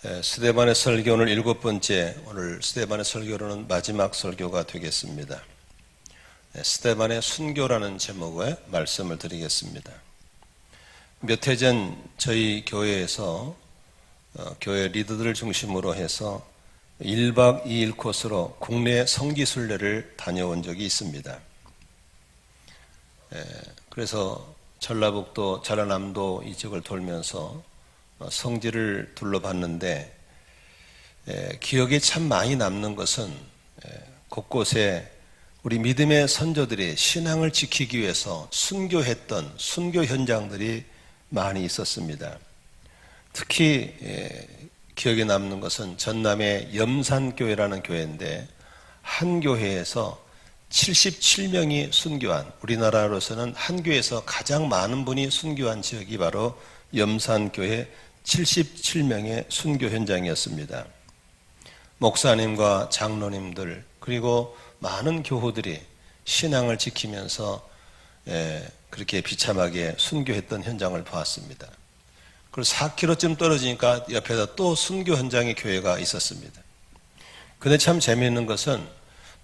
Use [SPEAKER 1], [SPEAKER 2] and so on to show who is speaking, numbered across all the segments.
[SPEAKER 1] 스데반의 설교 오늘 7번째, 오늘 스데반의 설교로는 마지막 설교가 되겠습니다. 스데반의 순교라는 제목의 말씀을 드리겠습니다. 몇 해 전 저희 교회에서 교회 리더들을 중심으로 해서 1박 2일 코스로 국내 성지순례를 다녀온 적이 있습니다. 그래서 전라북도, 전라남도 이쪽을 돌면서 성지를 둘러봤는데 기억에 참 많이 남는 것은 곳곳에 우리 믿음의 선조들이 신앙을 지키기 위해서 순교했던 순교 현장들이 많이 있었습니다. 특히 기억에 남는 것은 전남의 염산교회라는 교회인데 한 교회에서 77명이 순교한, 우리나라로서는 한 교회에서 가장 많은 분이 순교한 지역이 바로 염산교회 77명의 순교 현장이었습니다. 목사님과 장로님들 그리고 많은 교우들이 신앙을 지키면서 그렇게 비참하게 순교했던 현장을 보았습니다. 그리고 4km쯤 떨어지니까 옆에다 또 순교 현장의 교회가 있었습니다. 근데 참 재미있는 것은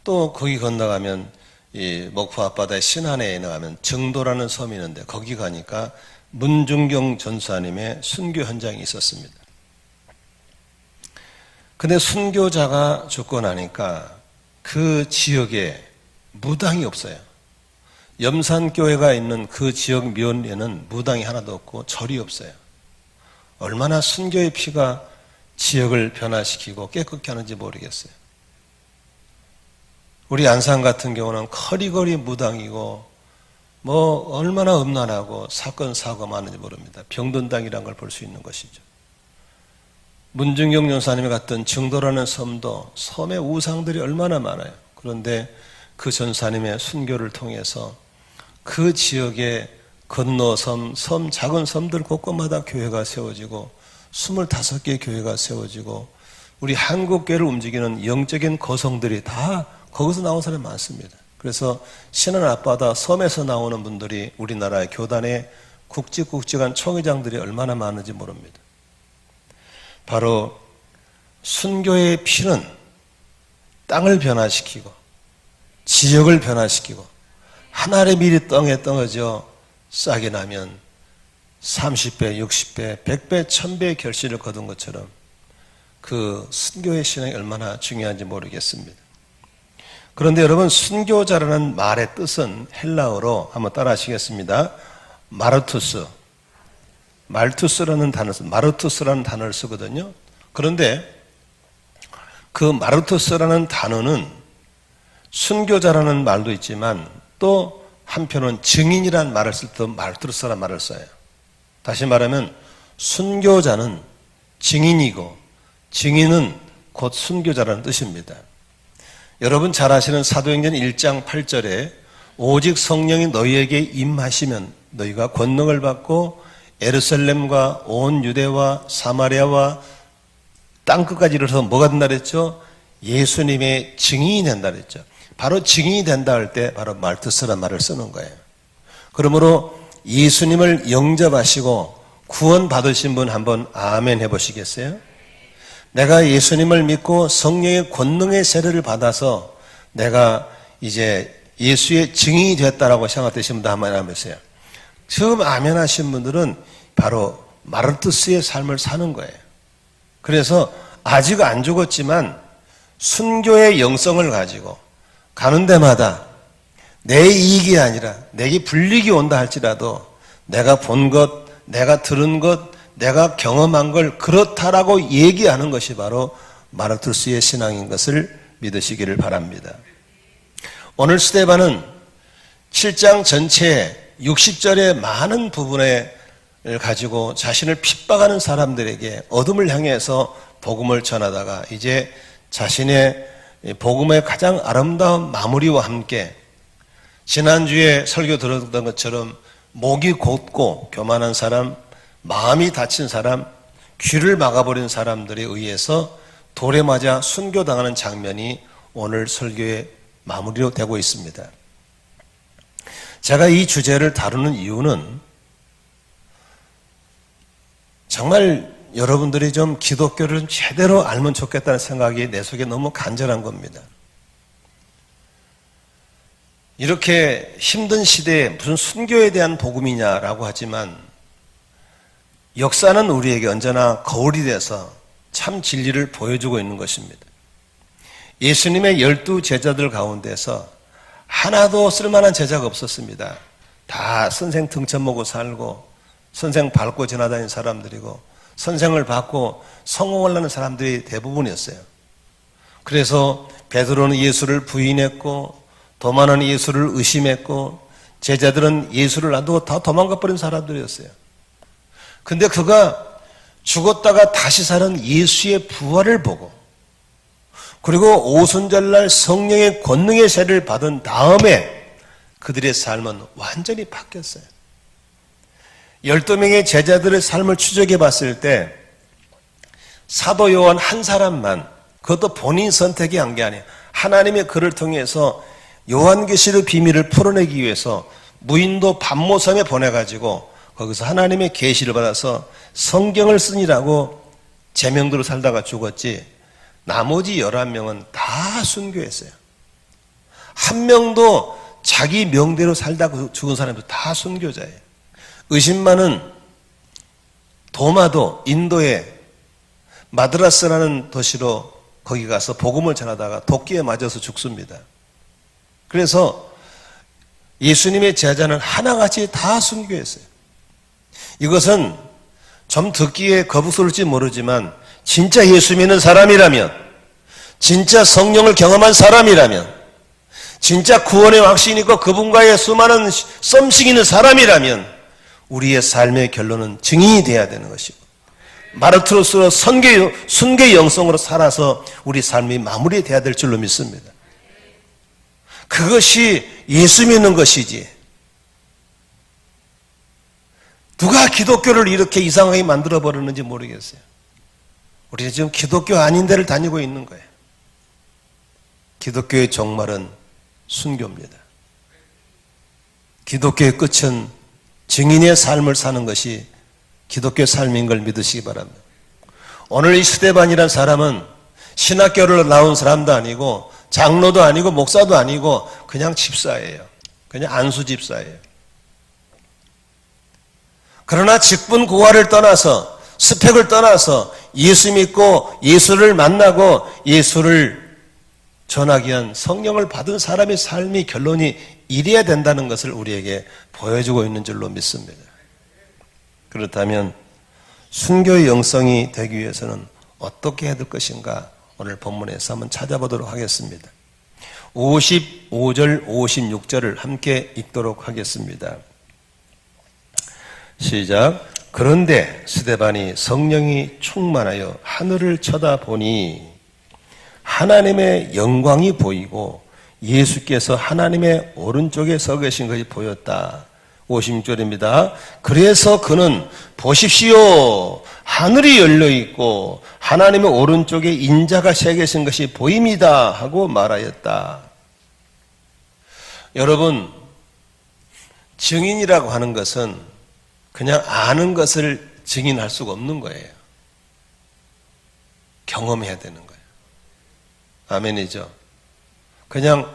[SPEAKER 1] 또 거기 건너가면 이 목포 앞바다의 신안에 나가면 정도라는 섬이 있는데 거기 가니까 문중경 전사님의 순교 현장이 있었습니다. 근데 순교자가 죽고 나니까 그 지역에 무당이 없어요. 염산교회가 있는 그 지역 면에는 무당이 하나도 없고 절이 없어요. 얼마나 순교의 피가 지역을 변화시키고 깨끗게 하는지 모르겠어요. 우리 안산 같은 경우는 커리거리 무당이고 얼마나 음란하고 사건 사고가 많은지 모릅니다. 병든 땅이라는 걸 볼 수 있는 것이죠. 문중경 전사님이 갔던 정도라는 섬도 섬의 우상들이 얼마나 많아요. 그런데 그 전사님의 순교를 통해서 그 지역에 건너섬, 작은 섬들 곳곳마다 교회가 세워지고 25개 교회가 세워지고 우리 한국교회를 움직이는 영적인 거성들이 다 거기서 나온 사람이 많습니다. 그래서 신안 앞바다 섬에서 나오는 분들이 우리나라의 교단의 굵직굵직한 총회장들이 얼마나 많은지 모릅니다. 바로 순교의 피는 땅을 변화시키고 지역을 변화시키고 하나의 밀이 땅에 떨어져 싹이 나면 30배, 60배, 100배, 1000배의 결실을 거둔 것처럼 그 순교의 신앙이 얼마나 중요한지 모르겠습니다. 그런데 여러분, 순교자라는 말의 뜻은 헬라어로 한번 따라 하시겠습니다. 말투스라는 단어를 쓰거든요. 그런데 그 마르투스라는 단어는 순교자라는 말도 있지만 또 한편은 증인이라는 말을 쓸 때 마르투스라는 말을 써요. 다시 말하면 순교자는 증인이고 증인은 곧 순교자라는 뜻입니다. 여러분 잘 아시는 사도행전 1장 8절에 오직 성령이 너희에게 임하시면 너희가 권능을 받고 예루살렘과 온 유대와 사마리아와 땅끝까지 이르러서 뭐가 된다 그랬죠? 예수님의 증인이 된다 그랬죠. 바로 증인이 된다 할 때 바로 말투스라는 말을 쓰는 거예요. 그러므로 예수님을 영접하시고 구원 받으신 분 한번 아멘 해보시겠어요? 내가 예수님을 믿고 성령의 권능의 세례를 받아서 내가 이제 예수의 증인이 됐다라고 생각되신 분들 한번 해보세요. 처음 아멘 하신 분들은 바로 마르투스의 삶을 사는 거예요. 그래서 아직 안 죽었지만 순교의 영성을 가지고 가는 데마다 내 이익이 아니라 내게 불이익이 온다 할지라도 내가 본 것, 내가 들은 것, 내가 경험한 걸 그렇다라고 얘기하는 것이 바로 마르투스의 신앙인 것을 믿으시기를 바랍니다. 오늘 스데반은 7장 전체에 60절의 많은 부분을 가지고 자신을 핍박하는 사람들에게 어둠을 향해서 복음을 전하다가 이제 자신의 복음의 가장 아름다운 마무리와 함께 지난주에 설교 들었던 것처럼 목이 곧고 교만한 사람, 마음이 다친 사람, 귀를 막아버린 사람들에 의해서 돌에 맞아 순교당하는 장면이 오늘 설교의 마무리로 되고 있습니다. 제가 이 주제를 다루는 이유는 정말 여러분들이 좀 기독교를 좀 제대로 알면 좋겠다는 생각이 내 속에 너무 간절한 겁니다. 이렇게 힘든 시대에 무슨 순교에 대한 복음이냐라고 하지만 역사는 우리에게 언제나 거울이 돼서 참 진리를 보여주고 있는 것입니다. 예수님의 12 제자들 가운데서 하나도 쓸만한 제자가 없었습니다. 다 선생 등쳐먹고 살고 선생 밟고 지나다니는 사람들이고 선생을 받고 성공하려는 사람들이 대부분이었어요. 그래서 베드로는 예수를 부인했고 도마는 예수를 의심했고 제자들은 예수를 놔두고 다 도망가 버린 사람들이었어요. 근데 그가 죽었다가 다시 사는 예수의 부활을 보고 그리고 오순절날 성령의 권능의 세를 받은 다음에 그들의 삶은 완전히 바뀌었어요. 12명의 제자들의 삶을 추적해 봤을 때 사도 요한 한 사람만, 그것도 본인 선택이 한 게 아니에요. 하나님의 그를 통해서 요한계시의 비밀을 풀어내기 위해서 무인도 반모섬에 보내가지고 거기서 하나님의 계시를 받아서 성경을 쓰니라고 제명대로 살다가 죽었지, 나머지 11명은 다 순교했어요. 한 명도 자기 명대로 살다가 죽은 사람도 다 순교자예요. 의심만은 도마도 인도의 마드라스라는 도시로 거기 가서 복음을 전하다가 도끼에 맞아서 죽습니다. 그래서 예수님의 제자는 하나같이 다 순교했어요. 이것은 좀 듣기에 거북스러울지 모르지만 진짜 예수 믿는 사람이라면, 진짜 성령을 경험한 사람이라면, 진짜 구원의 확신이 있고 그분과의 수많은 썸씽이 있는 사람이라면 우리의 삶의 결론은 증인이 되어야 되는 것이고 마르트로서 순교의 영성으로 살아서 우리 삶이 마무리되어야 될 줄로 믿습니다. 그것이 예수 믿는 것이지, 누가 기독교를 이렇게 이상하게 만들어버렸는지 모르겠어요. 우리는 지금 기독교 아닌 데를 다니고 있는 거예요. 기독교의 종말은 순교입니다. 기독교의 끝은 증인의 삶을 사는 것이 기독교 삶인 걸 믿으시기 바랍니다. 오늘 이 스데반이라는 사람은 신학교를 나온 사람도 아니고 장로도 아니고 목사도 아니고 그냥 집사예요. 그냥 안수 집사예요. 그러나 직분 고하를 떠나서, 스펙을 떠나서 예수 믿고 예수를 만나고 예수를 전하기 위한 성령을 받은 사람의 삶이 결론이 이래야 된다는 것을 우리에게 보여주고 있는 줄로 믿습니다. 그렇다면 순교의 영성이 되기 위해서는 어떻게 해야 될 것인가, 오늘 본문에서 한번 찾아보도록 하겠습니다. 55절 56절을 함께 읽도록 하겠습니다. 시작. 그런데 스데반이 성령이 충만하여 하늘을 쳐다보니 하나님의 영광이 보이고 예수께서 하나님의 오른쪽에 서 계신 것이 보였다. 56절입니다. 그래서 그는 보십시오, 하늘이 열려 있고 하나님의 오른쪽에 인자가 서 계신 것이 보입니다 하고 말하였다. 여러분, 증인이라고 하는 것은 그냥 아는 것을 증인할 수가 없는 거예요. 경험해야 되는 거예요. 아멘이죠. 그냥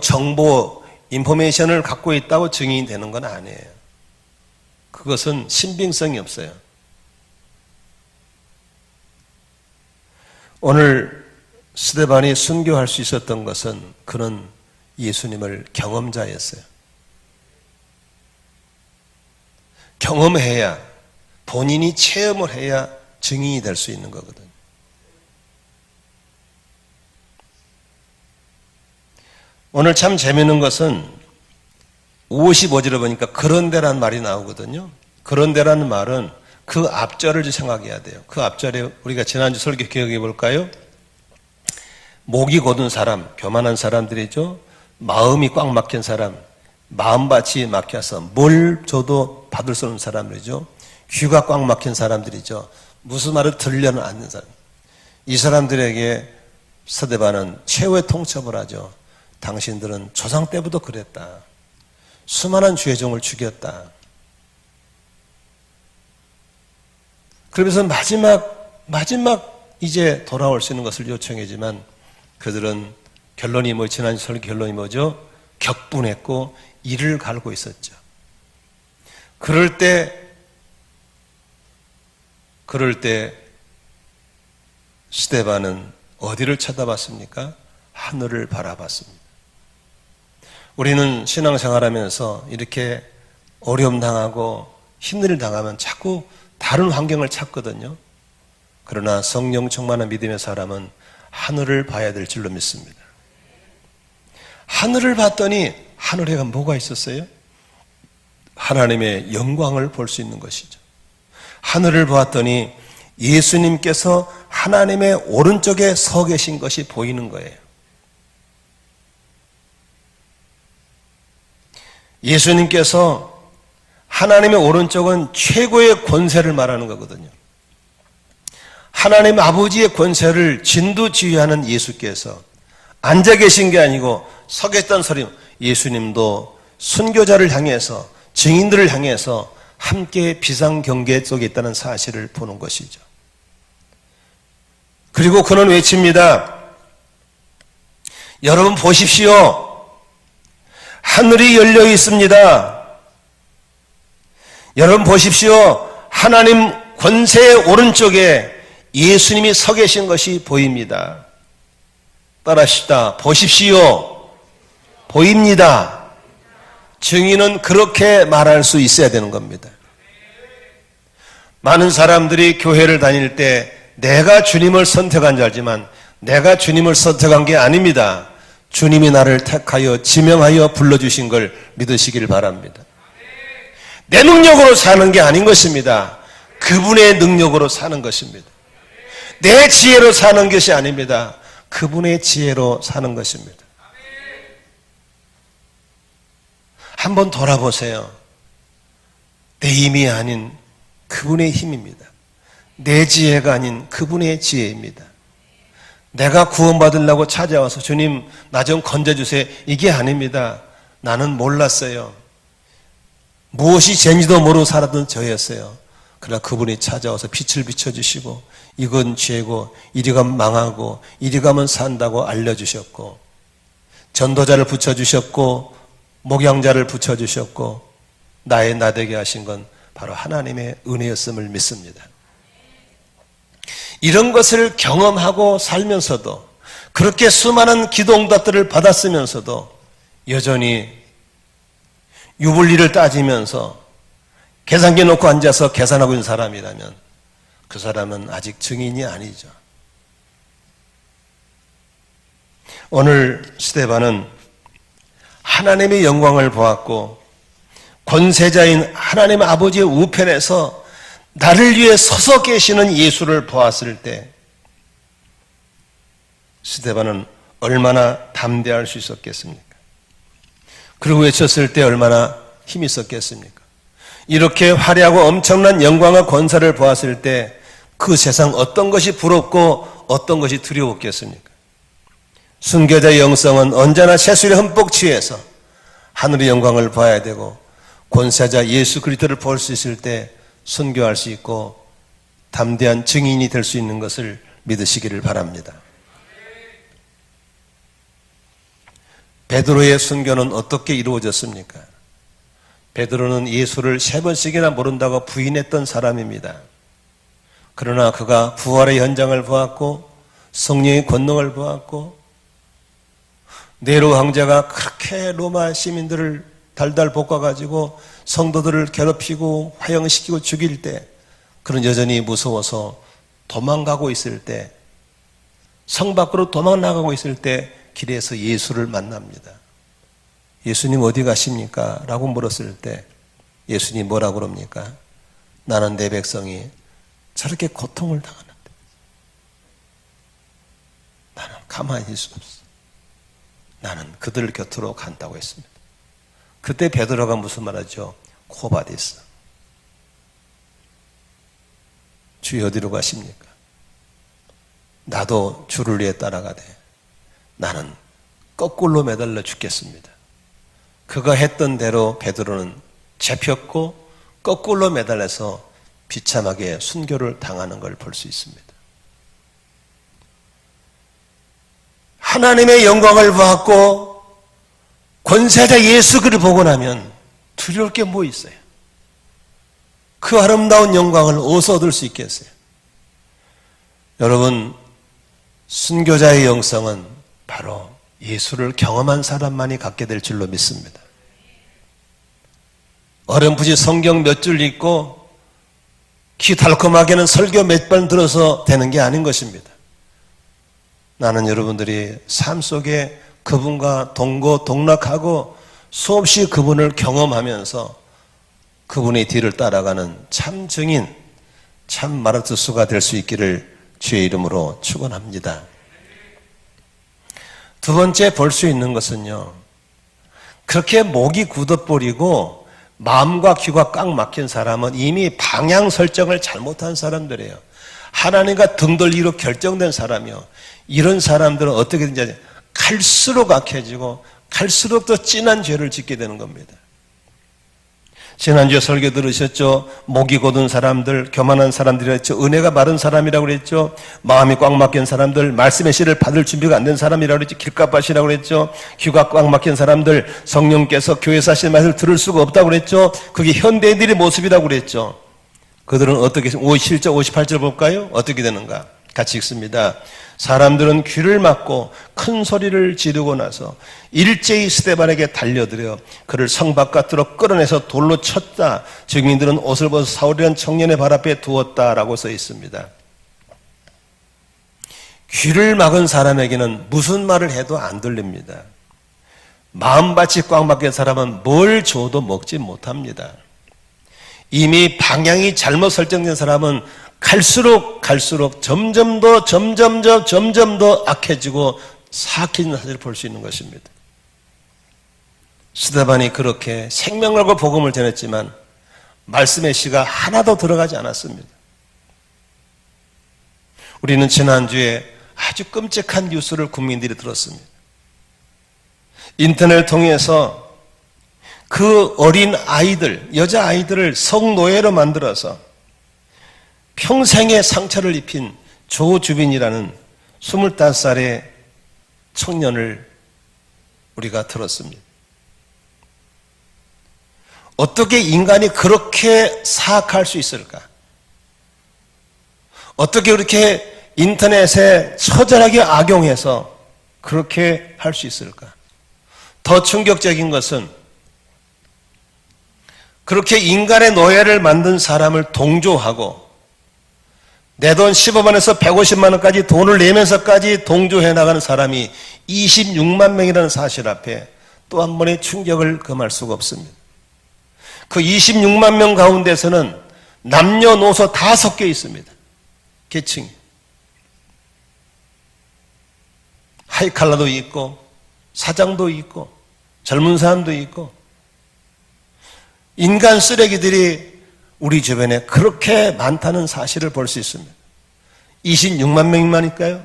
[SPEAKER 1] 정보, 인포메이션을 갖고 있다고 증인이 되는 건 아니에요. 그것은 신빙성이 없어요. 오늘 스데반이 순교할 수 있었던 것은 그는 예수님을 경험자였어요. 경험해야, 본인이 체험을 해야 증인이 될 수 있는 거거든요. 오늘 참 재미있는 것은 55절에 보니까 그런데라는 말이 나오거든요. 그런데라는 말은 그 앞절을 생각해야 돼요. 그 앞절에 우리가 지난주 설교 기억해 볼까요? 목이 곧은 사람, 교만한 사람들이죠. 마음이 꽉 막힌 사람, 마음밭이 막혀서 뭘 줘도 받을 수 없는 사람들이죠. 귀가 꽉 막힌 사람들이죠. 무슨 말을 들려는 않는 사람. 이 사람들에게 스데반은 최후의 통첩을 하죠. 당신들은 조상 때부터 그랬다. 수많은 주의 종을 죽였다. 그러면서 마지막 이제 돌아올 수 있는 것을 요청하지만 그들은 지난 설교 결론이 뭐죠? 격분했고 이를 갈고 있었죠. 그럴 때 스데반은 어디를 쳐다봤습니까? 하늘을 바라봤습니다. 우리는 신앙생활하면서 이렇게 어려움 당하고 힘든 일 당하면 자꾸 다른 환경을 찾거든요. 그러나 성령 충만한 믿음의 사람은 하늘을 봐야 될 줄로 믿습니다. 하늘을 봤더니 하늘에가 뭐가 있었어요? 하나님의 영광을 볼 수 있는 것이죠. 하늘을 보았더니 예수님께서 하나님의 오른쪽에 서 계신 것이 보이는 거예요. 예수님께서 하나님의 오른쪽은 최고의 권세를 말하는 거거든요. 하나님 아버지의 권세를 진두지휘하는 예수께서 앉아 계신 게 아니고 서 계셨다는 소리. 예수님도 순교자를 향해서 증인들을 향해서 함께 비상경계 속에 있다는 사실을 보는 것이죠. 그리고 그는 외칩니다. 여러분 보십시오. 하늘이 열려 있습니다. 여러분 보십시오. 하나님 권세의 오른쪽에 예수님이 서 계신 것이 보입니다. 따라하시다. 보십시오. 보입니다. 증인은 그렇게 말할 수 있어야 되는 겁니다. 많은 사람들이 교회를 다닐 때 내가 주님을 선택한 줄 알지만 내가 주님을 선택한 게 아닙니다. 주님이 나를 택하여 지명하여 불러주신 걸 믿으시길 바랍니다. 내 능력으로 사는 게 아닌 것입니다. 그분의 능력으로 사는 것입니다. 내 지혜로 사는 것이 아닙니다. 그분의 지혜로 사는 것입니다. 한번 돌아보세요. 내 힘이 아닌 그분의 힘입니다. 내 지혜가 아닌 그분의 지혜입니다. 내가 구원받으려고 찾아와서 주님 나 좀 건져주세요. 이게 아닙니다. 나는 몰랐어요. 무엇이 죄인지도 모르고 살았던 저였어요. 그러나 그분이 찾아와서 빛을 비춰주시고 이건 죄고 이리 가면 망하고 이리 가면 산다고 알려주셨고 전도자를 붙여주셨고 목양자를 붙여주셨고 나의 나되게 하신 건 바로 하나님의 은혜였음을 믿습니다. 이런 것을 경험하고 살면서도 그렇게 수많은 기도응답들을 받았으면서도 여전히 유불리를 따지면서 계산기 놓고 앉아서 계산하고 있는 사람이라면 그 사람은 아직 증인이 아니죠. 오늘 스데반은 하나님의 영광을 보았고 권세자인 하나님 아버지의 우편에서 나를 위해 서서 계시는 예수를 보았을 때 스데반은 얼마나 담대할 수 있었겠습니까? 그리고 외쳤을 때 얼마나 힘이 있었겠습니까? 이렇게 화려하고 엄청난 영광과 권세를 보았을 때 그 세상 어떤 것이 부럽고 어떤 것이 두려웠겠습니까? 순교자의 영성은 언제나 세술에 흠뻑 취해서 하늘의 영광을 봐야 되고 권세자 예수 그리스도를 볼 수 있을 때 순교할 수 있고 담대한 증인이 될 수 있는 것을 믿으시기를 바랍니다. 베드로의 순교는 어떻게 이루어졌습니까? 베드로는 예수를 3번씩이나 모른다고 부인했던 사람입니다. 그러나 그가 부활의 현장을 보았고 성령의 권능을 보았고 네로 황제가 그렇게 로마 시민들을 달달 볶아가지고 성도들을 괴롭히고 화형시키고 죽일 때 그는 여전히 무서워서 도망가고 있을 때 성 밖으로 도망나가고 있을 때 길에서 예수를 만납니다. 예수님 어디 가십니까? 라고 물었을 때 예수님 뭐라고 그럽니까? 나는 내 백성이 저렇게 고통을 당하는데 나는 가만히 있을 수 없어. 나는 그들 곁으로 간다고 했습니다. 그때 베드로가 무슨 말하죠? 코바디스. 주여 어디로 가십니까? 나도 주를 위해 따라가되 나는 거꾸로 매달려 죽겠습니다. 그가 했던 대로 베드로는 잡혔고 거꾸로 매달려서 비참하게 순교를 당하는 걸 볼 수 있습니다. 하나님의 영광을 보았고 권세자 예수 그를 보고 나면 두려울 게 뭐 있어요? 그 아름다운 영광을 어디서 얻을 수 있겠어요? 여러분, 순교자의 영성은 바로 예수를 경험한 사람만이 갖게 될 줄로 믿습니다. 어렴풋이 성경 몇 줄 읽고 귀 달콤하게는 설교 몇 번 들어서 되는 게 아닌 것입니다. 나는 여러분들이 삶 속에 그분과 동거동락하고 수없이 그분을 경험하면서 그분의 뒤를 따라가는 참 증인, 참 마르투스가 될 수 있기를 주의 이름으로 축원합니다. 두 번째 볼 수 있는 것은요, 그렇게 목이 굳어버리고 마음과 귀가 꽉 막힌 사람은 이미 방향 설정을 잘못한 사람들이에요. 하나님과 등 돌리기로 결정된 사람이요. 이런 사람들은 어떻게 되는지 갈수록 악해지고 갈수록 더 진한 죄를 짓게 되는 겁니다. 지난주에 설교 들으셨죠? 목이 곧은 사람들, 교만한 사람들이라 했죠. 은혜가 마른 사람이라고 그랬죠. 마음이 꽉 막힌 사람들, 말씀의 씨를 받을 준비가 안 된 사람이라고 그랬죠. 길가밭이라고 그랬죠. 귀가 꽉 막힌 사람들, 성령께서 교회에서 하시는 말씀을 들을 수가 없다고 그랬죠. 그게 현대인들의 모습이라고 그랬죠. 그들은 어떻게, 57절, 58절 볼까요? 어떻게 되는가? 같이 읽습니다. 사람들은 귀를 막고 큰 소리를 지르고 나서 일제히 스데반에게 달려들어 그를 성 바깥으로 끌어내서 돌로 쳤다. 증인들은 옷을 벗어 사울이라는 청년의 발 앞에 두었다라고 써 있습니다. 귀를 막은 사람에게는 무슨 말을 해도 안 들립니다. 마음밭이 꽉 막힌 사람은 뭘 줘도 먹지 못합니다. 이미 방향이 잘못 설정된 사람은 갈수록 점점 더 악해지고 사악해지는 사실을 볼 수 있는 것입니다. 스데반이 그렇게 생명을 걸고 복음을 전했지만 말씀의 씨가 하나도 들어가지 않았습니다. 우리는 지난주에 아주 끔찍한 뉴스를 국민들이 들었습니다. 인터넷을 통해서 그 어린 아이들, 여자아이들을 성노예로 만들어서 평생의 상처를 입힌 조주빈이라는 25살의 청년을 우리가 들었습니다. 어떻게 인간이 그렇게 사악할 수 있을까? 어떻게 그렇게 인터넷에 처절하게 악용해서 그렇게 할 수 있을까? 더 충격적인 것은 그렇게 인간의 노예를 만든 사람을 동조하고 내 돈 15만원에서 150만 원까지 돈을 내면서까지 동조해 나가는 사람이 26만 명이라는 사실 앞에 또 한 번의 충격을 금할 수가 없습니다. 그 26만 명 가운데서는 남녀노소 다 섞여 있습니다. 계층이. 하이칼라도 있고 사장도 있고 젊은 사람도 있고 인간 쓰레기들이 우리 주변에 그렇게 많다는 사실을 볼 수 있습니다. 26만 명이니까요.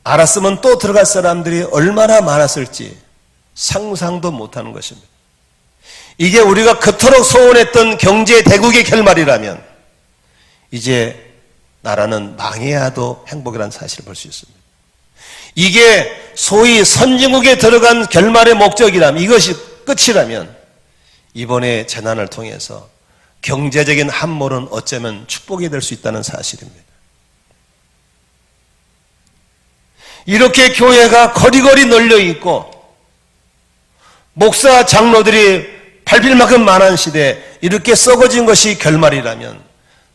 [SPEAKER 1] 알았으면 또 들어갈 사람들이 얼마나 많았을지 상상도 못하는 것입니다. 이게 우리가 그토록 소원했던 경제 대국의 결말이라면 이제 나라는 망해야도 행복이라는 사실을 볼 수 있습니다. 이게 소위 선진국에 들어간 결말의 목적이라면, 이것이 끝이라면 이번에 재난을 통해서 경제적인 함몰은 어쩌면 축복이 될 수 있다는 사실입니다. 이렇게 교회가 거리거리 널려 있고 목사 장로들이 밟힐 만큼 많은 시대에 이렇게 썩어진 것이 결말이라면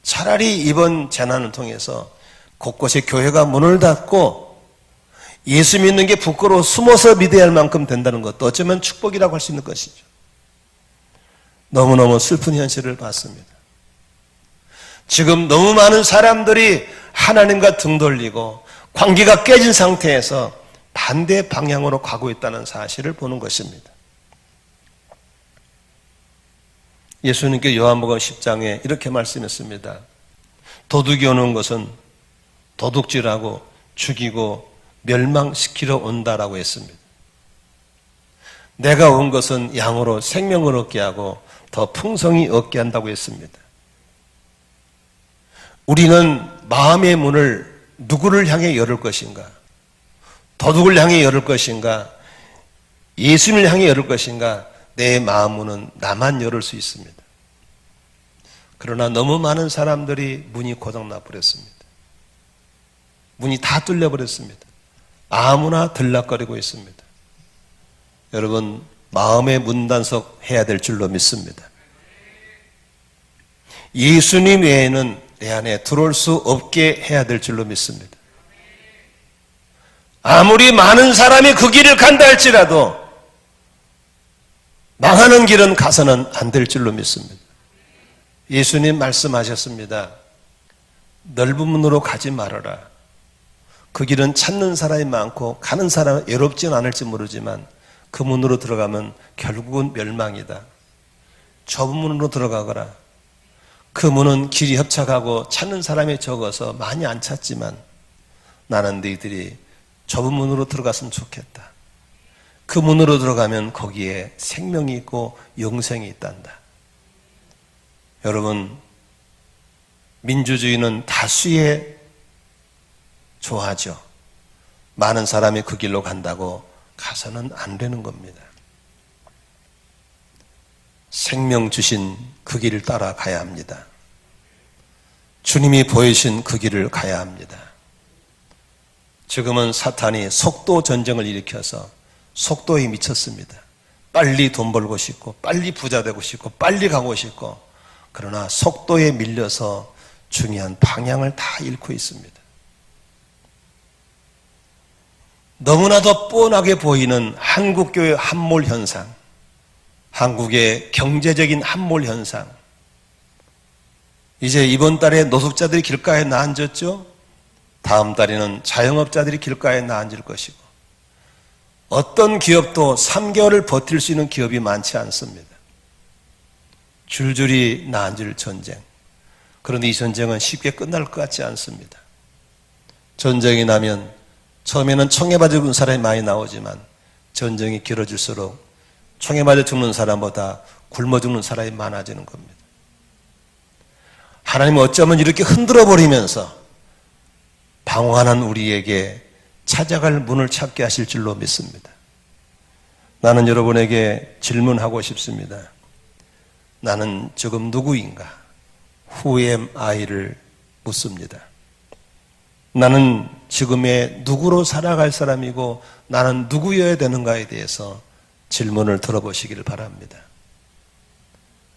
[SPEAKER 1] 차라리 이번 재난을 통해서 곳곳에 교회가 문을 닫고 예수 믿는 게 부끄러워 숨어서 믿어야 할 만큼 된다는 것도 어쩌면 축복이라고 할 수 있는 것이죠. 너무너무 슬픈 현실을 봤습니다. 지금 너무 많은 사람들이 하나님과 등 돌리고 관계가 깨진 상태에서 반대 방향으로 가고 있다는 사실을 보는 것입니다. 예수님께 요한복음 10장에 이렇게 말씀했습니다. 도둑이 오는 것은 도둑질하고 죽이고 멸망시키러 온다라고 했습니다. 내가 온 것은 양으로 생명을 얻게 하고 더 풍성히 얻게 한다고 했습니다. 우리는 마음의 문을 누구를 향해 열을 것인가? 도둑을 향해 열을 것인가? 예수님을 향해 열을 것인가? 내 마음 문은 나만 열을 수 있습니다. 그러나 너무 많은 사람들이 문이 고장나 버렸습니다. 문이 다 뚫려 버렸습니다. 아무나 들락거리고 있습니다. 여러분, 마음의 문단속 해야 될 줄로 믿습니다. 예수님 외에는 내 안에 들어올 수 없게 해야 될 줄로 믿습니다. 아무리 많은 사람이 그 길을 간다 할지라도 망하는 길은 가서는 안 될 줄로 믿습니다. 예수님 말씀하셨습니다. 넓은 문으로 가지 말아라. 그 길은 찾는 사람이 많고 가는 사람은 외롭지는 않을지 모르지만 그 문으로 들어가면 결국은 멸망이다. 좁은 문으로 들어가거라. 그 문은 길이 협착하고 찾는 사람이 적어서 많이 안 찾지만 나는 너희들이 좁은 문으로 들어갔으면 좋겠다. 그 문으로 들어가면 거기에 생명이 있고 영생이 있단다. 여러분, 민주주의는 다수의 좋아하죠. 많은 사람이 그 길로 간다고 가서는 안 되는 겁니다. 생명 주신 그 길을 따라가야 합니다. 주님이 보여주신 그 길을 가야 합니다. 지금은 사탄이 속도 전쟁을 일으켜서 속도에 미쳤습니다. 빨리 돈 벌고 싶고 빨리 부자 되고 싶고 빨리 가고 싶고 그러나 속도에 밀려서 중요한 방향을 다 잃고 있습니다. 너무나도 뻔하게 보이는 한국교회 함몰 현상, 한국의 경제적인 함몰 현상. 이제 이번 달에 노숙자들이 길가에 나앉았죠? 다음 달에는 자영업자들이 길가에 나앉을 것이고 어떤 기업도 3개월을 버틸 수 있는 기업이 많지 않습니다. 줄줄이 나앉을 전쟁. 그런데 이 전쟁은 쉽게 끝날 것 같지 않습니다. 전쟁이 나면 처음에는 총에 맞아 죽은 사람이 많이 나오지만 전쟁이 길어질수록 총에 맞아 죽는 사람보다 굶어 죽는 사람이 많아지는 겁니다. 하나님은 어쩌면 이렇게 흔들어 버리면서 방황하는 우리에게 찾아갈 문을 찾게 하실 줄로 믿습니다. 나는 여러분에게 질문하고 싶습니다. 나는 지금 누구인가? Who am I를 묻습니다. 나는 지금의 누구로 살아갈 사람이고 나는 누구여야 되는가에 대해서 질문을 들어보시기를 바랍니다.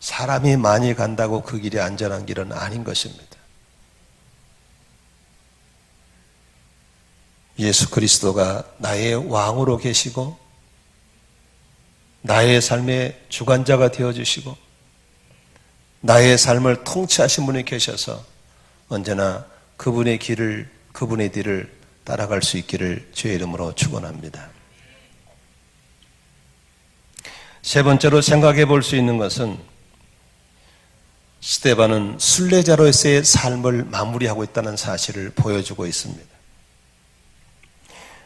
[SPEAKER 1] 사람이 많이 간다고 그 길이 안전한 길은 아닌 것입니다. 예수 그리스도가 나의 왕으로 계시고 나의 삶의 주관자가 되어주시고 나의 삶을 통치하신 분이 계셔서 언제나 그분의 길을, 그분의 뒤를 따라갈 수 있기를 주의 이름으로 축원합니다. 세 번째로 생각해 볼 수 있는 것은 스데반은 순례자로서의 삶을 마무리하고 있다는 사실을 보여주고 있습니다.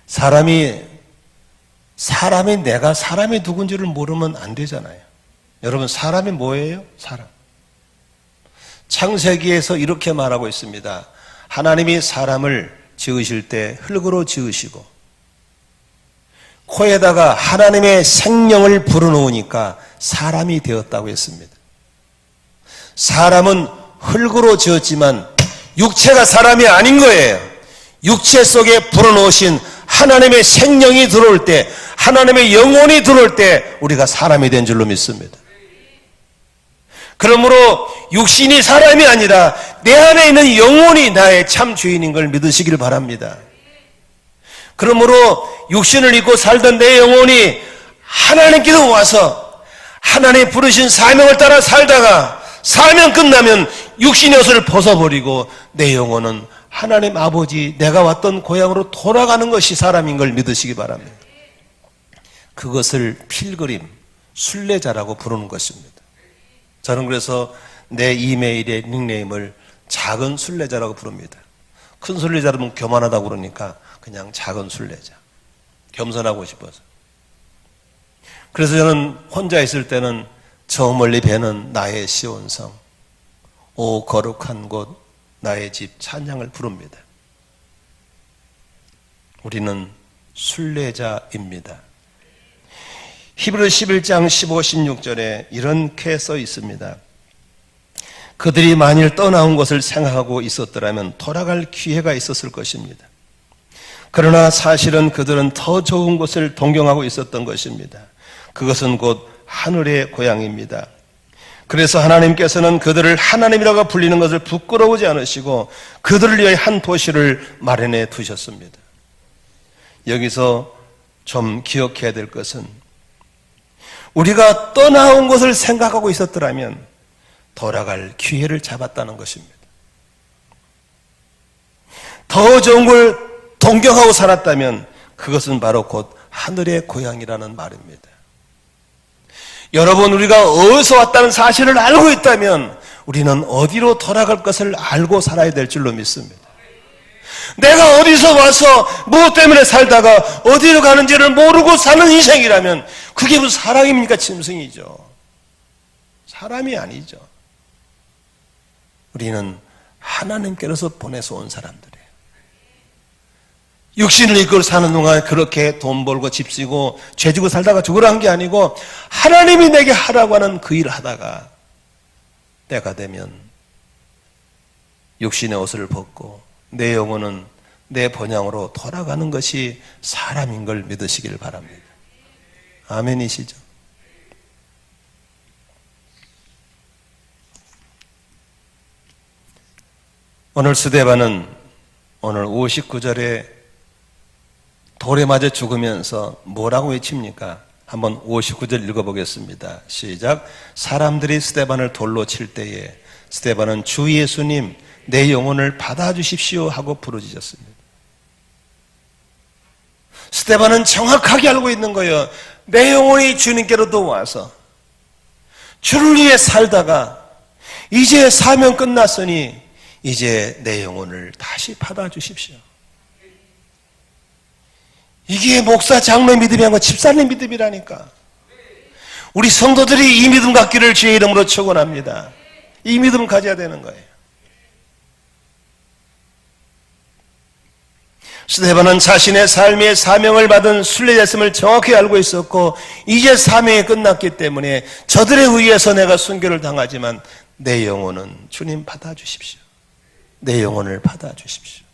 [SPEAKER 1] 사람이 내가 사람이 누군지를 모르면 안 되잖아요. 여러분, 사람이 뭐예요? 사람. 창세기에서 이렇게 말하고 있습니다. 하나님이 사람을 지으실 때 흙으로 지으시고 코에다가 하나님의 생명을 불어넣으니까 사람이 되었다고 했습니다. 사람은 흙으로 지었지만 육체가 사람이 아닌 거예요. 육체 속에 불어넣으신 하나님의 생명이 들어올 때, 하나님의 영혼이 들어올 때 우리가 사람이 된 줄로 믿습니다. 그러므로 육신이 사람이 아니라 내 안에 있는 영혼이 나의 참 주인인 걸 믿으시길 바랍니다. 그러므로 육신을 입고 살던 내 영혼이 하나님께서 와서 하나님 부르신 사명을 따라 살다가 사명 끝나면 육신의 옷을 벗어버리고 내 영혼은 하나님 아버지 내가 왔던 고향으로 돌아가는 것이 사람인 걸 믿으시기 바랍니다. 그것을 필그림, 순례자라고 부르는 것입니다. 저는 그래서 내 이메일의 닉네임을 작은 순례자라고 부릅니다. 큰 순례자라면 교만하다고 그러니까 그냥 작은 순례자. 겸손하고 싶어서. 그래서 저는 혼자 있을 때는 저 멀리 배는 나의 시온성, 오 거룩한 곳, 나의 집 찬양을 부릅니다. 우리는 순례자입니다. 히브리 11장 15, 16절에 이렇게 써 있습니다. 그들이 만일 떠나온 것을 생각하고 있었더라면 돌아갈 기회가 있었을 것입니다. 그러나 사실은 그들은 더 좋은 곳을 동경하고 있었던 것입니다. 그것은 곧 하늘의 고향입니다. 그래서 하나님께서는 그들을 하나님이라고 불리는 것을 부끄러우지 않으시고 그들을 위해 한 도시를 마련해 두셨습니다. 여기서 좀 기억해야 될 것은 우리가 떠나온 것을 생각하고 있었더라면 돌아갈 기회를 잡았다는 것입니다. 더 좋은 걸 동경하고 살았다면 그것은 바로 곧 하늘의 고향이라는 말입니다. 여러분, 우리가 어디서 왔다는 사실을 알고 있다면 우리는 어디로 돌아갈 것을 알고 살아야 될 줄로 믿습니다. 내가 어디서 와서 무엇 때문에 살다가 어디로 가는지를 모르고 사는 인생이라면 그게 무슨 사람입니까? 짐승이죠. 사람이 아니죠. 우리는 하나님께로서 보내서 온 사람들이에요. 육신을 이끌고 사는 동안 그렇게 돈 벌고 집 지고 죄 지고 살다가 죽으라 한 게 아니고 하나님이 내게 하라고 하는 그 일을 하다가 때가 되면 육신의 옷을 벗고 내 영혼은 내 본향으로 돌아가는 것이 사람인 걸 믿으시길 바랍니다. 아멘이시죠? 오늘 스데반은 오늘 59절에 돌에 맞아 죽으면서 뭐라고 외칩니까? 한번 59절 읽어보겠습니다. 시작. 사람들이 스데반을 돌로 칠 때에 스데반은 주 예수님 내 영혼을 받아주십시오 하고 부르짖었습니다. 스데반은 정확하게 알고 있는 거예요. 내 영혼이 주님께로도 와서 주를 위해 살다가 이제 사명 끝났으니 이제 내 영혼을 다시 받아주십시오. 이게 목사 장로 믿음이 아니고 집사님 믿음이라니까. 우리 성도들이 이 믿음 갖기를 주의 이름으로 축원합니다. 이 믿음 가져야 되는 거예요. 스데반은 자신의 삶의 사명을 받은 순례자였음을 정확히 알고 있었고 이제 사명이 끝났기 때문에 저들에 의해서 내가 순교를 당하지만 내 영혼은 주님 받아주십시오. 내 영혼을 받아주십시오.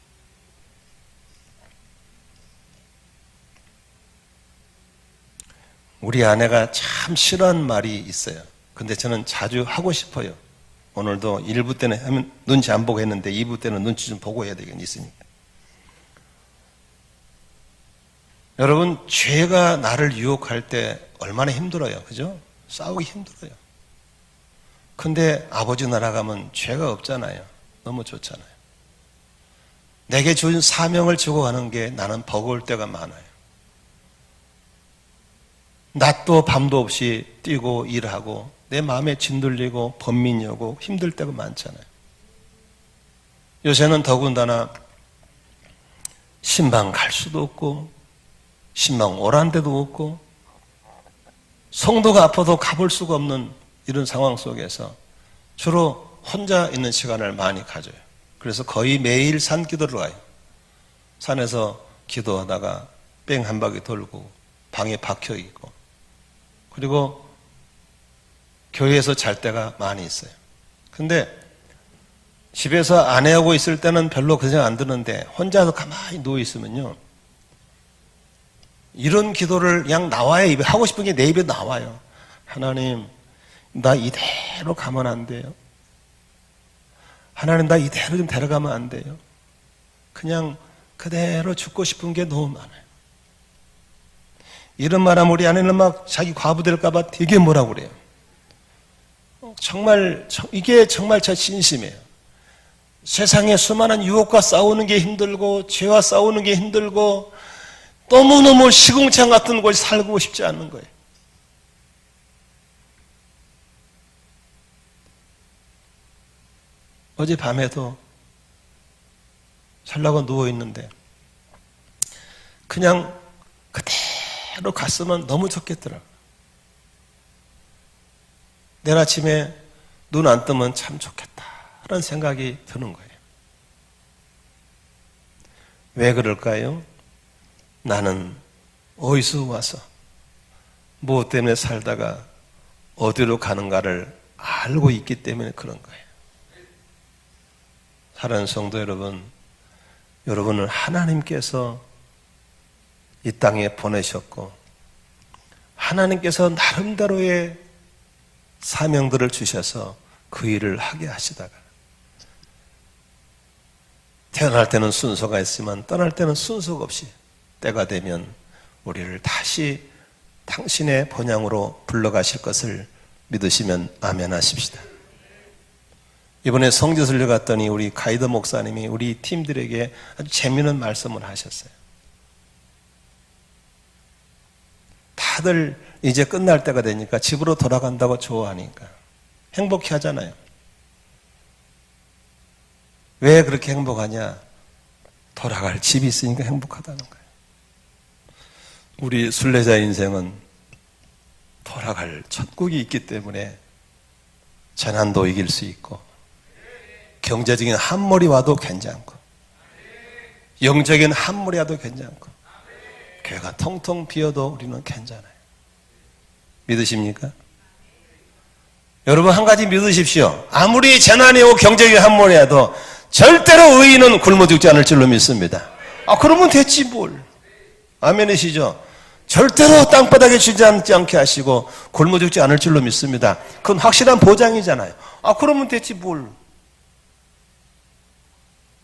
[SPEAKER 1] 우리 아내가 참 싫어하는 말이 있어요. 근데 저는 자주 하고 싶어요. 오늘도 1부 때는 하면 눈치 안 보고 했는데 2부 때는 눈치 좀 보고 해야 되겠으니까. 여러분, 죄가 나를 유혹할 때 얼마나 힘들어요. 그죠? 싸우기 힘들어요. 근데 아버지 나라 가면 죄가 없잖아요. 너무 좋잖아요. 내게 준 사명을 주고 가는 게 나는 버거울 때가 많아요. 낮도 밤도 없이 뛰고 일하고 내 마음에 짓눌리고 번민이 오고 힘들 때가 많잖아요. 요새는 더군다나 신방 갈 수도 없고 신방 오란 데도 없고 성도가 아파도 가볼 수가 없는 이런 상황 속에서 주로 혼자 있는 시간을 많이 가져요. 그래서 거의 매일 산 기도를 가요. 산에서 기도하다가 뺑 한 바퀴 돌고 방에 박혀 있고 그리고 교회에서 잘 때가 많이 있어요. 근데 집에서 아내하고 있을 때는 별로 그 생각 안 드는데 혼자서 가만히 누워 있으면요. 이런 기도를 그냥 나와요. 입에 하고 싶은 게 내 입에 나와요. 하나님, 나 이대로 가면 안 돼요. 하나님, 나 이대로 좀 데려가면 안 돼요. 그냥 그대로 죽고 싶은 게 너무 많아요. 이런 말하면 우리 아내는 막 자기 과부 될까봐 되게 뭐라고 그래요. 정말 이게 정말 제 진심이에요. 세상에 수많은 유혹과 싸우는 게 힘들고 죄와 싸우는 게 힘들고 너무너무 시궁창 같은 곳에 살고 싶지 않은 거예요. 어젯밤에도 살라고 누워있는데 그냥 그대로 갔으면 너무 좋겠더라고요. 내일 아침에 눈 안 뜨면 참 좋겠다라는 생각이 드는 거예요. 왜 그럴까요? 나는 어디서 와서 무엇 때문에 살다가 어디로 가는가를 알고 있기 때문에 그런 거예요. 사랑하는 성도 여러분, 여러분을 하나님께서 이 땅에 보내셨고 하나님께서 나름대로의 사명들을 주셔서 그 일을 하게 하시다가 태어날 때는 순서가 있지만 떠날 때는 순서가 없이 때가 되면 우리를 다시 당신의 본향으로 불러가실 것을 믿으시면 아멘 하십시다. 이번에 성지순례 갔더니 우리 가이드 목사님이 우리 팀들에게 아주 재미있는 말씀을 하셨어요. 다들 이제 끝날 때가 되니까 집으로 돌아간다고 좋아하니까 행복해 하잖아요. 왜 그렇게 행복하냐? 돌아갈 집이 있으니까 행복하다는 거예요. 우리 순례자 인생은 돌아갈 천국이 있기 때문에 재난도 이길 수 있고 경제적인 함몰이 와도 괜찮고 영적인 함몰이 와도 괜찮고 교회가 텅텅 비어도 우리는 괜찮아요. 믿으십니까? 여러분 한 가지 믿으십시오. 아무리 재난이 오고 경제적인 함몰이 와도 절대로 의인은 굶어 죽지 않을 줄로 믿습니다. 그러면 됐지 뭘. 아멘이시죠? 절대로 땅바닥에 주지 않게 하시고 굶어 죽지 않을 줄로 믿습니다. 그건 확실한 보장이잖아요. 그러면 됐지 뭘.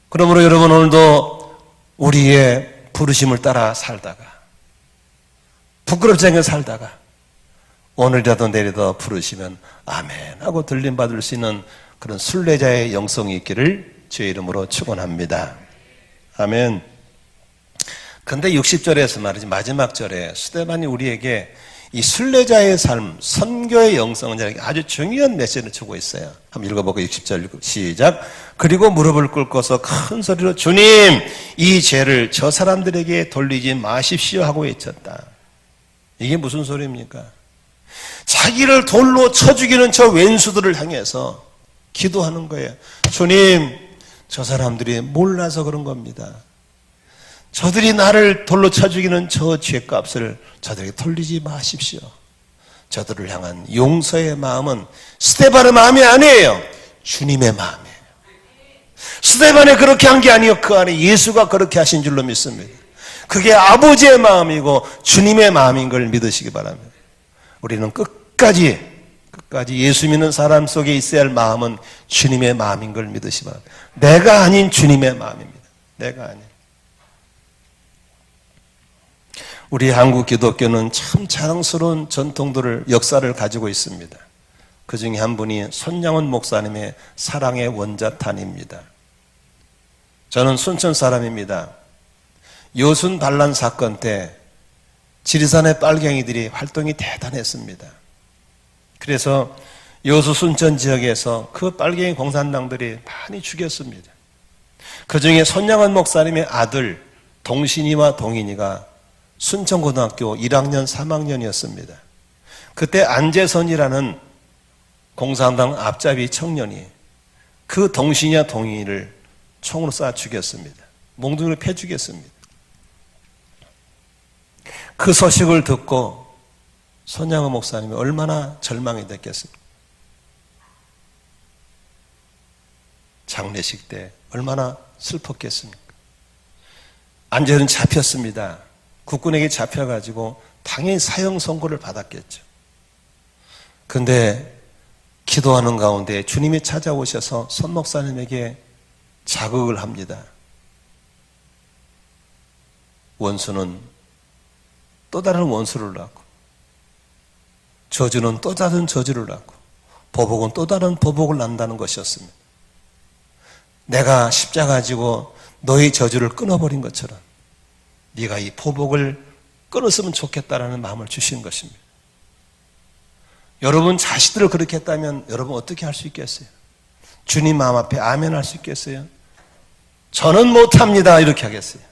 [SPEAKER 1] 그러므로 여러분 오늘도 우리의 부르심을 따라 살다가 부끄럽지 않게 살다가 오늘이라도 내일이라도 부르시면 아멘 하고 들림받을 수 있는 그런 순례자의 영성이 있기를 주의 이름으로 축원합니다. 아멘. 근데 60절에서 말이지 마지막 절에 스데반이 우리에게 이 순례자의 삶, 선교의 영성은 아주 중요한 메시지를 주고 있어요. 한번 읽어보고 60절 시작. 그리고 무릎을 꿇고서 큰 소리로 주님 이 죄를 저 사람들에게 돌리지 마십시오 하고 외쳤다. 이게 무슨 소리입니까? 자기를 돌로 쳐 죽이는 저 왼수들을 향해서 기도하는 거예요. 주님 저 사람들이 몰라서 그런 겁니다. 저들이 나를 돌로 쳐 죽이는 저 죄값을 저들에게 돌리지 마십시오. 저들을 향한 용서의 마음은 스데반의 마음이 아니에요. 주님의 마음이에요. 스데반이 그렇게 한 게 아니요. 그 안에 예수가 그렇게 하신 줄로 믿습니다. 그게 아버지의 마음이고 주님의 마음인 걸 믿으시기 바랍니다. 우리는 끝까지 예수 믿는 사람 속에 있어야 할 마음은 주님의 마음인 걸 믿으시기 바랍니다. 내가 아닌 주님의 마음입니다. 내가 아닌. 우리 한국 기독교는 참 자랑스러운 전통들을 역사를 가지고 있습니다. 그 중에 한 분이 손양원 목사님의 사랑의 원자탄입니다. 저는 순천 사람입니다. 여순 반란 사건 때 지리산의 빨갱이들이 활동이 대단했습니다. 그래서 여수 순천 지역에서 그 빨갱이 공산당들이 많이 죽였습니다. 그 중에 손양원 목사님의 아들 동신이와 동인이가 순천고등학교 1학년 3학년이었습니다. 그때 안재선이라는 공산당 앞잡이 청년이 그 동신이와 동인이를 총으로 쏴 죽였습니다. 몽둥이로 패 죽였습니다. 그 소식을 듣고 손양원 목사님이 얼마나 절망이 됐겠습니까? 장례식 때 얼마나 슬펐겠습니까? 안재선은 잡혔습니다. 국군에게 잡혀가지고 당연히 사형 선고를 받았겠죠. 그런데 기도하는 가운데 주님이 찾아오셔서 손 목사님에게 자극을 합니다. 원수는 또 다른 원수를 낳고 저주는 또 다른 저주를 낳고 보복은 또 다른 보복을 낳는다는 것이었습니다. 내가 십자가 지고 너의 저주를 끊어버린 것처럼 네가 이 보복을 끊었으면 좋겠다라는 마음을 주신 것입니다. 여러분 자식들을 그렇게 했다면 여러분 어떻게 할 수 있겠어요? 주님 마음 앞에 아멘 할 수 있겠어요? 저는 못합니다 이렇게 하겠어요?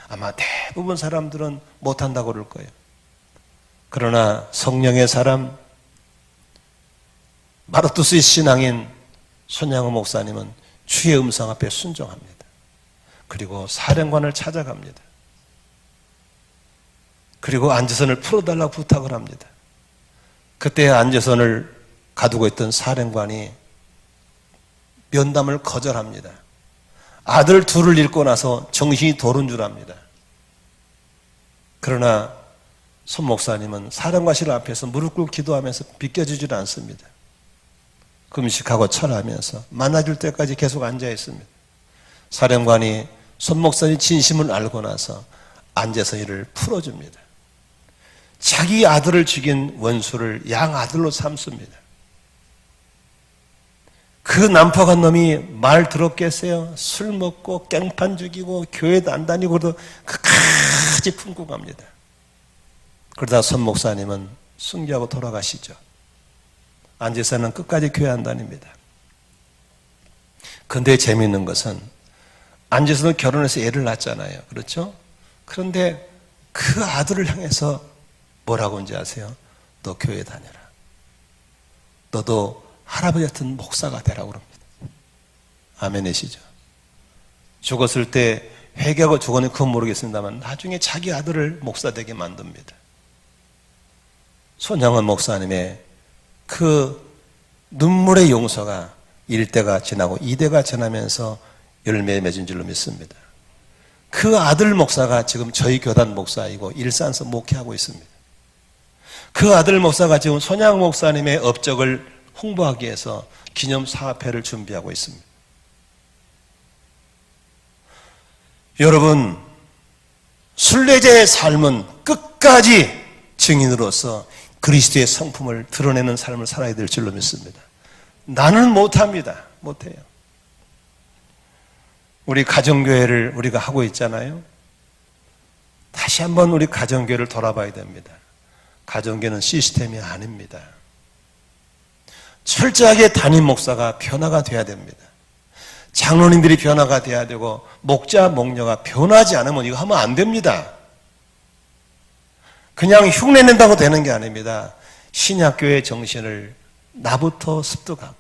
[SPEAKER 1] 아마 대부분 사람들은 못한다고 그럴 거예요. 그러나 성령의 사람 마르투스의 신앙인 손양호 목사님은 주의 음성 앞에 순종합니다. 그리고 사령관을 찾아갑니다. 그리고 안전선을 풀어달라고 부탁을 합니다. 그때 안전선을 가두고 있던 사령관이 면담을 거절합니다. 아들 둘을 잃고 나서 정신이 도는 줄 압니다. 그러나 손 목사님은 사령관실 앞에서 무릎 꿇고 기도하면서 비껴주질 않습니다. 금식하고 철하면서 만나줄 때까지 계속 앉아 있습니다. 사령관이 손 목사님 진심을 알고 나서 앉아서 이를 풀어줍니다. 자기 아들을 죽인 원수를 양 아들로 삼습니다. 그 난폭한 놈이 말 들었겠어요? 술 먹고 깽판 죽이고 교회도 안 다니고도 끝까지 품고 갑니다. 그러다 손 목사님은 순교하고 돌아가시죠. 안지사는 끝까지 교회 안 다닙니다. 근데 재미있는 것은 안지사는 결혼해서 애를 낳았잖아요. 그렇죠? 그런데 그 아들을 향해서 뭐라고 하는지 아세요? 너 교회 다녀라. 너도 할아버지 같은 목사가 되라고 그럽니다. 아멘이시죠? 죽었을 때 회개하고 죽었는지 그건 모르겠습니다만 나중에 자기 아들을 목사 되게 만듭니다. 손양원 목사님의 그 눈물의 용서가 1대가 지나고 2대가 지나면서 열매 맺은 줄로 믿습니다. 그 아들 목사가 지금 저희 교단 목사이고 일산서 목회하고 있습니다. 그 아들 목사가 지금 손양 목사님의 업적을 홍보하기 위해서 기념 사업회를 준비하고 있습니다. 여러분, 순례자의 삶은 끝까지 증인으로서 그리스도의 성품을 드러내는 삶을 살아야 될 줄로 믿습니다. 나는 못합니다. 못해요. 우리 가정교회를 우리가 하고 있잖아요. 다시 한번 우리 가정교회를 돌아봐야 됩니다. 가정교회는 시스템이 아닙니다. 철저하게 담임 목사가 변화가 돼야 됩니다. 장로님들이 변화가 돼야 되고 목자, 목녀가 변하지 않으면 이거 하면 안 됩니다. 그냥 흉내낸다고 되는 게 아닙니다. 신약교회의 정신을 나부터 습득하고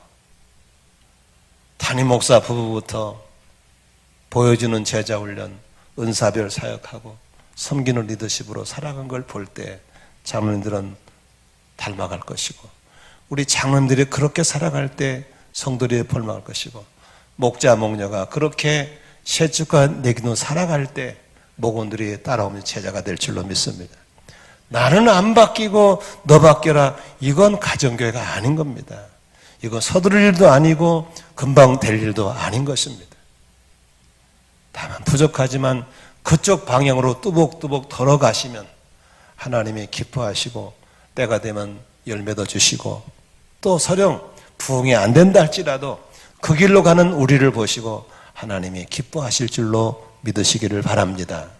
[SPEAKER 1] 담임 목사 부부부터 보여주는 제자훈련, 은사별 사역하고 섬기는 리더십으로 살아간 걸 볼 때 장로님들은 닮아갈 것이고 우리 장로님들이 그렇게 살아갈 때 성도들이 닮아갈 것이고 목자, 목녀가 그렇게 세축과 내기도 살아갈 때 목원들이 따라오면 제자가 될 줄로 믿습니다. 나는 안 바뀌고 너 바뀌어라. 이건 가정교회가 아닌 겁니다. 이건 서두를 일도 아니고 금방 될 일도 아닌 것입니다. 다만 부족하지만 그쪽 방향으로 뚜벅뚜벅 걸어가시면 하나님이 기뻐하시고 때가 되면 열매도 주시고 또 설령 부흥이 안 된다 할지라도 그 길로 가는 우리를 보시고 하나님이 기뻐하실 줄로 믿으시기를 바랍니다.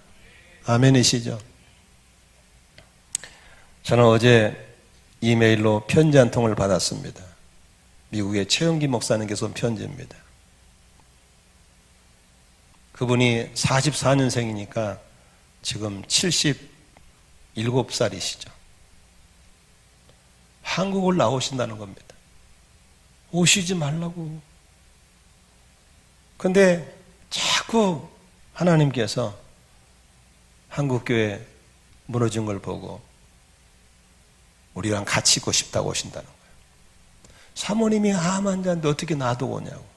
[SPEAKER 1] 아멘이시죠? 저는 어제 이메일로 편지 한 통을 받았습니다. 미국의 최영기 목사님께서 온 편지입니다. 그분이 44년생이니까 지금 77살이시죠. 한국을 나오신다는 겁니다. 오시지 말라고. 근데 자꾸 하나님께서 한국교회 무너진 걸 보고 우리랑 같이 있고 싶다고 오신다는 거예요. 사모님이 암 환자인데 어떻게 놔두고 오냐고.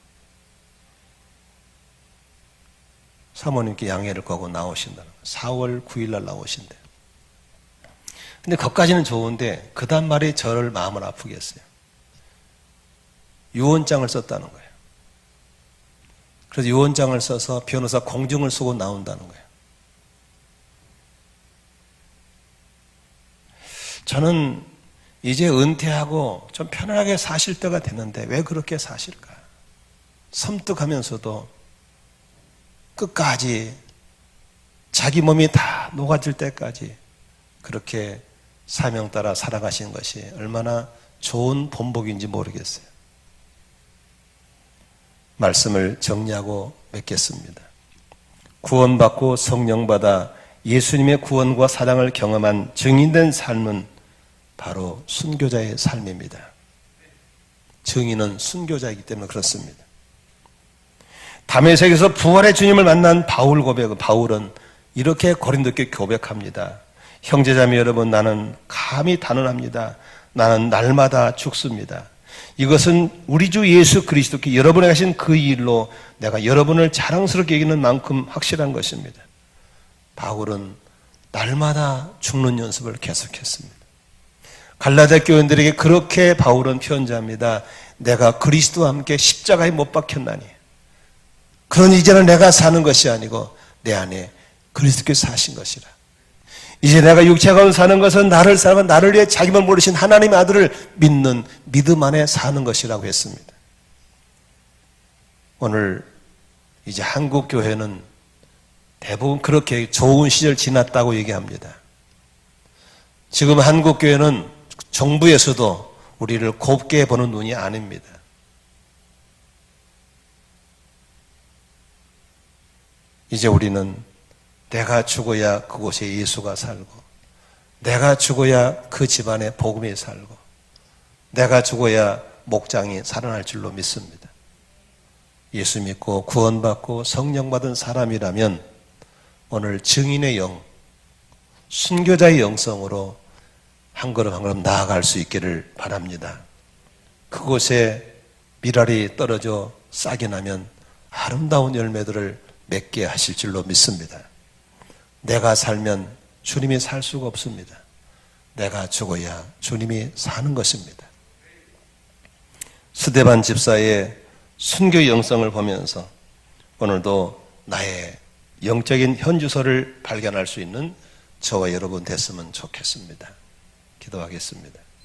[SPEAKER 1] 사모님께 양해를 구하고 나오신다는 거예요. 4월 9일 날 나오신대요. 근데 거기까지는 좋은데 그 다음 말이 저를 마음을 아프게 했어요. 유언장을 썼다는 거예요. 그래서 유언장을 써서 변호사 공증을 쓰고 나온다는 거예요. 저는 이제 은퇴하고 좀 편안하게 사실 때가 됐는데 왜 그렇게 사실까? 섬뜩하면서도 끝까지 자기 몸이 다 녹아질 때까지 그렇게 사명 따라 살아가신 것이 얼마나 좋은 본보기인지 모르겠어요. 말씀을 정리하고 맺겠습니다. 구원받고 성령받아 예수님의 구원과 사랑을 경험한 증인된 삶은 바로 순교자의 삶입니다. 증인은 순교자이기 때문에 그렇습니다. 다메섹에서 부활의 주님을 만난 바울은 이렇게 고린도께 고백합니다. 형제자매 여러분, 나는 감히 단언합니다. 나는 날마다 죽습니다. 이것은 우리 주 예수 그리스도께 여러분에게 하신 그 일로 내가 여러분을 자랑스럽게 여기는 만큼 확실한 것입니다. 바울은 날마다 죽는 연습을 계속했습니다. 갈라디아 교인들에게 그렇게 바울은 편지합니다. 내가 그리스도와 함께 십자가에 못 박혔나니 그러니 이제는 내가 사는 것이 아니고 내 안에 그리스도께서 사신 것이라. 이제 내가 육체 가운데 사는 것은 나를 위해 자기만 모르신 하나님의 아들을 믿는 믿음 안에 사는 것이라고 했습니다. 오늘 이제 한국 교회는 대부분 그렇게 좋은 시절 지났다고 얘기합니다. 지금 한국 교회는 정부에서도 우리를 곱게 보는 눈이 아닙니다. 이제 우리는 내가 죽어야 그곳에 예수가 살고, 내가 죽어야 그 집안에 복음이 살고, 내가 죽어야 목장이 살아날 줄로 믿습니다. 예수 믿고 구원받고 성령 받은 사람이라면 오늘 증인의 영, 순교자의 영성으로 한 걸음 한 걸음 나아갈 수 있기를 바랍니다. 그곳에 밀알이 떨어져 싹이 나면 아름다운 열매들을 맺게 하실 줄로 믿습니다. 내가 살면 주님이 살 수가 없습니다. 내가 죽어야 주님이 사는 것입니다. 스데반 집사의 순교 영성을 보면서 오늘도 나의 영적인 현주소를 발견할 수 있는 저와 여러분 됐으면 좋겠습니다. 기도하겠습니다.